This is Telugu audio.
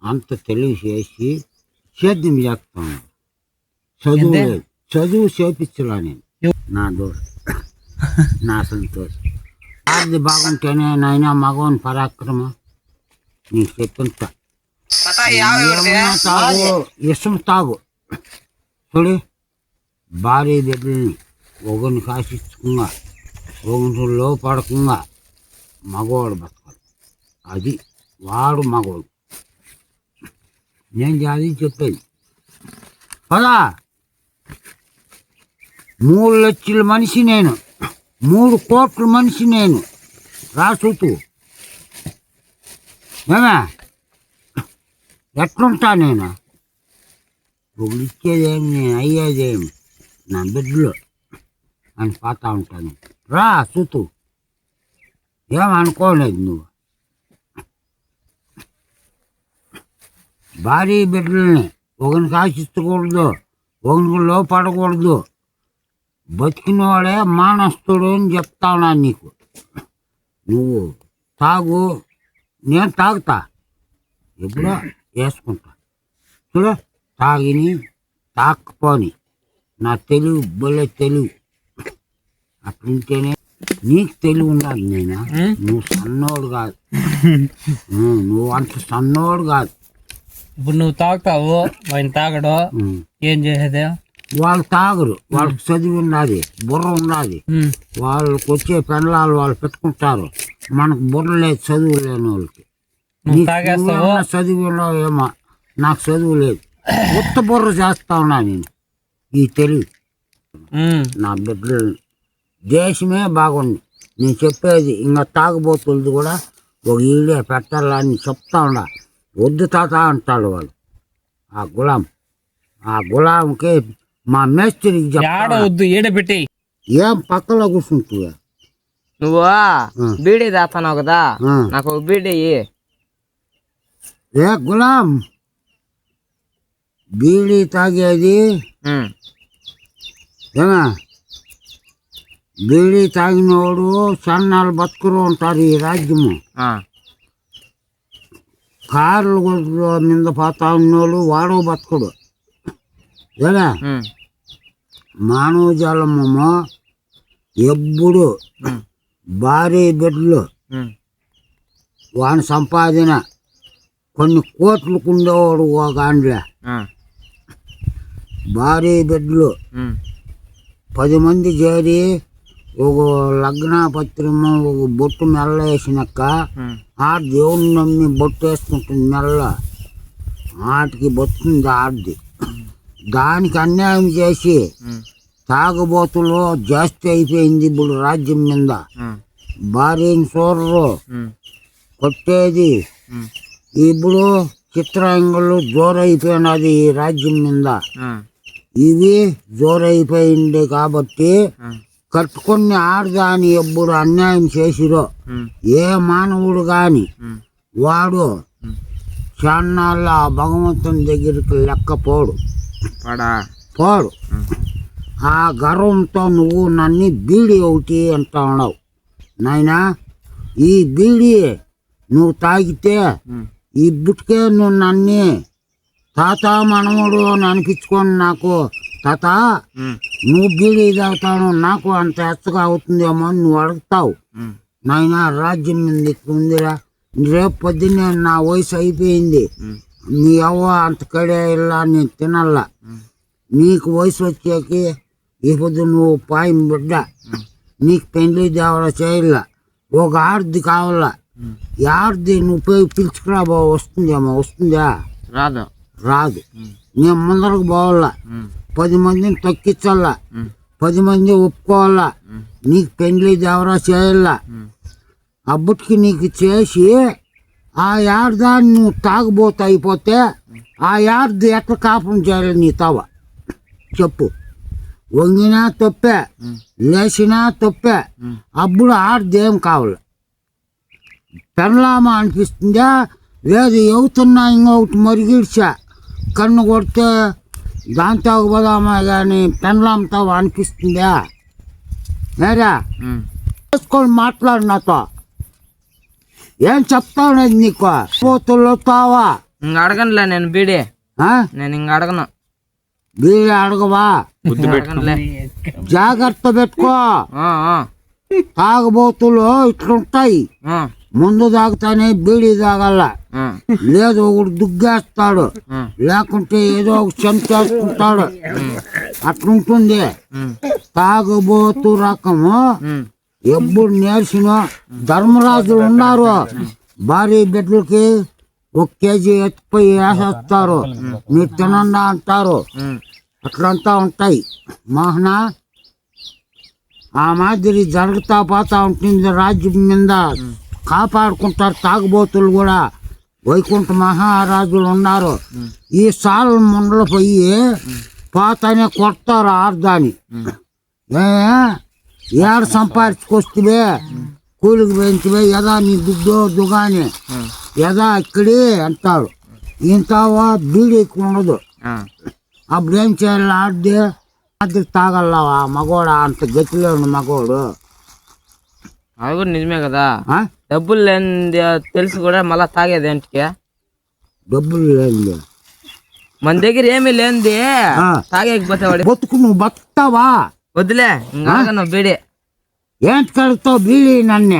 అంత తెలివి చేసి సేద్యం చేస్తాను. చదువు లేదు, చదువు చేపించలా నేను. నా దూరం నా సంతోషం. ఆర్ది బాగుంటేనే నాయన మగవాని పరాక్రమ. నీకు చెప్పింట తాగు, ఇష్టం తాగు. చూడు, భార్య బిడ్డల్ని ఒకరిని కాశించకుండా, ఒకరిలో లోపడకుండా మగవాడు బతకాలి. అది వాడు మగవాడు. నేను అది చెప్పేది. పదా 3 లక్షల మనిషి నేను, 3 కోట్ల మనిషి నేను. రాసుతూ ఏమే ఎట్లుంటా నేను? ఒకళ్ళు ఇచ్చేదేమి, నేను అయ్యేదేమి నా బిడ్డలో అని పోతా ఉంటాను. రా చూతూ ఏమనుకోలేదు నువ్వు. భారీ బిడ్డల్ని ఒకరికి ఆశించకూడదు, ఒకరికి లోపడకూడదు. బతికిన వాడే మానస్తుడు అని చెప్తానా నీకు. నువ్వు తాగు, నేను తాగుతా, ఎప్పుడో వేసుకుంటా. చూడు, తాగిని తాకపోని నా తెలివి భలే తెలివి. అట్లుంటేనే నీకు తెలివి ఉండాలి. నేనా నువ్వు సన్నోడు కాదు, నువ్వు అంత సన్నోడు కాదు. ఇప్పుడు నువ్వు తాగుతావు, ఆయన తాగడు, ఏం చేసేది? వాళ్ళు తాగరు, వాళ్ళకి చదివి ఉన్నది, బుర్ర ఉన్నది. వాళ్ళకి వచ్చే పెండ్లాలు వాళ్ళు పెట్టుకుంటారు. మనకు బుర్ర లేదు, చదువు లేని వాళ్ళకి. చదివిలో ఏమో, నాకు చదువు లేదు. ఉత్త బుర్ర చేస్తా ఉన్నా నేను. ఈ తెలివి నా బిడ్డలు దేశమే బాగుంది. నేను చెప్పేది ఇంకా తాగుబోతులది కూడా ఒక ఈడే పెట్టాలని చెప్తా ఉన్నా. వద్దు తాత అంటాడు వాడు. ఆ గులాంకి మా మేస్త్రికి వద్దు ఏడబెట్టి ఏం పక్కలో కూర్చుంటువా నువ్వు? బీడీ దాస్తావు కదా, నాకు ఒక బీడీ. ఏ గులాం, బీడీ తాగేది ఏమా? బీడీ తాగినోడు సన్నాలు బతుకులు ఉంటారు ఈ రాజ్యము. కార్లు మీద పోతా ఉన్నోడు వాడు బతుకుడు. ఏనా మానవ జలమేమో ఎప్పుడు భారీ బిడ్డలు వాని సంపాదన కొన్ని కోట్లకు ఉండేవాడు ఒక ఆండ్లే. భారీ బిడ్డలు 10 మంది చేరి ఒక లగ్న పత్రము, ఒక బొట్టు మెల్ల వేసినాక ఆ దేవుని నమ్మి బొట్టు వేసుకుంటుంది మెల్ల. వాటికి బొత్తుంది ఆడిది. దానికి అన్యాయం చేసి తాగుబోతులు జాస్తి అయిపోయింది ఇప్పుడు రాజ్యం మీద. భార్యని చూడరు, కొట్టేది. ఇప్పుడు చిత్రాంగులు జోరైపోయినది ఈ రాజ్యం మీద. ఇవి జోరైపోయింది కాబట్టి కట్టుకుని ఆడదాని ఎప్పుడు అన్యాయం చేసిరో ఏ మానవుడు గాని వాడు చాన్నాళ్ళ ఆ భగవంతుని దగ్గరికి లెక్కపోడు. ఆ గర్వంతో నువ్వు నన్ను బీడీ ఒకటి అంటా ఉన్నావు. నాయనా, ఈ బీడీ నువ్వు తాగితే ఈ బుట్కే నువ్వు నన్ను తాత మనముడు అని అనిపించుకొని నాకు తాత నువ్వు బీడీ తాగుతాను నాకు అంత ఎచ్చగా అవుతుందేమో అని నువ్వు అడుగుతావు. నాయనా, రాజ్యం మీద ఉందిరా. రేపు పొద్దున్నే నా వయసు అయిపోయింది. నీ అవ్వ అంత కడే ఇలా నేను తినల్లా. నీకు వయసు వచ్చాకి ఇప్పుడు నువ్వు పాయం బిడ్డ, నీకు పెళ్లి దేవరా చేయల్లా. ఒక ఆర్ది కావాలా. ఈ ఆర్ది నువ్వు పోయి పిలుచుకురా బావ. వస్తుందేమో? వస్తుందా? రాదు. నేను ముందరకు పోవాలా, 10 మందిని తొక్కించాలా, 10 మంది ఒప్పుకోవాలా. నీకు పెళ్లి దేవరా చేయాలా. అబ్బుటికి నీకు చేసి ఆ యార్దాన్ని నువ్వు తాగుబోతు అయిపోతే ఆ యార్ది ఎట్లా కాపురం చేయాలి నీ తవ చెప్పు. వంగినా తప్పే, లేచినా తప్పే. అప్పుడు ఆర్దేం కావాలి? పెళ్ళామా అనిపిస్తుందా? లేదు అవుతున్నా ఇంకొకటి మరిగిడ్చా కన్ను కొడితే దాంతో పోదామా కానీ పెళ్ళాంతో అనిపిస్తుందా? నేరా వేసుకొని మాట్లాడు నాతో. ఏం చెప్తావు నీకు? పోతుల్లో తావా ఇంక అడగనులే నేను బీడి, ఆ? నేను ఇంక అడగను. బీడి అడగవా? అడగనులే. జాగ్రత్త పెట్టుకో. ఆ, ఆ, తాగబోతులు ఇట్లుంటాయి. ఆ, ముందు తాగుతానే బీడీ తాగల. ఆ, లేదు ఒకడు దుగ్గేస్తాడు, ఆ, లేకుంటే ఏదో ఒక చెంచేసుకుంటాడు. అట్లుంటుంది ఉమ్, తాగబోతు రకము. ఉమ్, ఎప్పుడు నేర్చిన ధర్మరాజులు ఉన్నారు. భార్య బిడ్డలకి 1 కేజీ ఎత్తిపోయి వేసేస్తారు. మీరు తినండి అంటారు. ఉమ్, అట్లంతా ఉంటాయి మోహన. ఆ మాదిరి జరుగుతా పోతా ఉంటుంది రాజ్యం మీద. కాపాడుకుంటారు తాగుబోతులు కూడా. వైకుంఠ మహారాజులు ఉన్నారు. ఈ సాల ముండలు పోయి పోతానే కొడతారు ఆర్దాని. ఏడ సంపాదించుకొస్తే కూలికి పెంచివే యదా నీ దుడ్డో దుగాని యదా ఇక్కడే అంటారు. ఇంతవా బీడీకి ఉండదు. ఆ, అప్పుడు ఏం చేయాలి? ఆడితే అది తాగలవా మగోడా? అంత గతిలేడు మగోడు. అది కూడా నిజమే కదా. ఆ? డబ్బులు లేనిది తెలిసి కూడా మళ్ళా తాగేది ఏంటికి? డబ్బులు లేదు. మన దగ్గర ఏమీ లేనిది ఆ. తాగేకపోతే వాడు బతుకు నువ్వు బతుకుతావా? వద్దులే, ఇంకా అడగను బీడి. ఏంటి కడుగుతావు బీడీ నన్నే?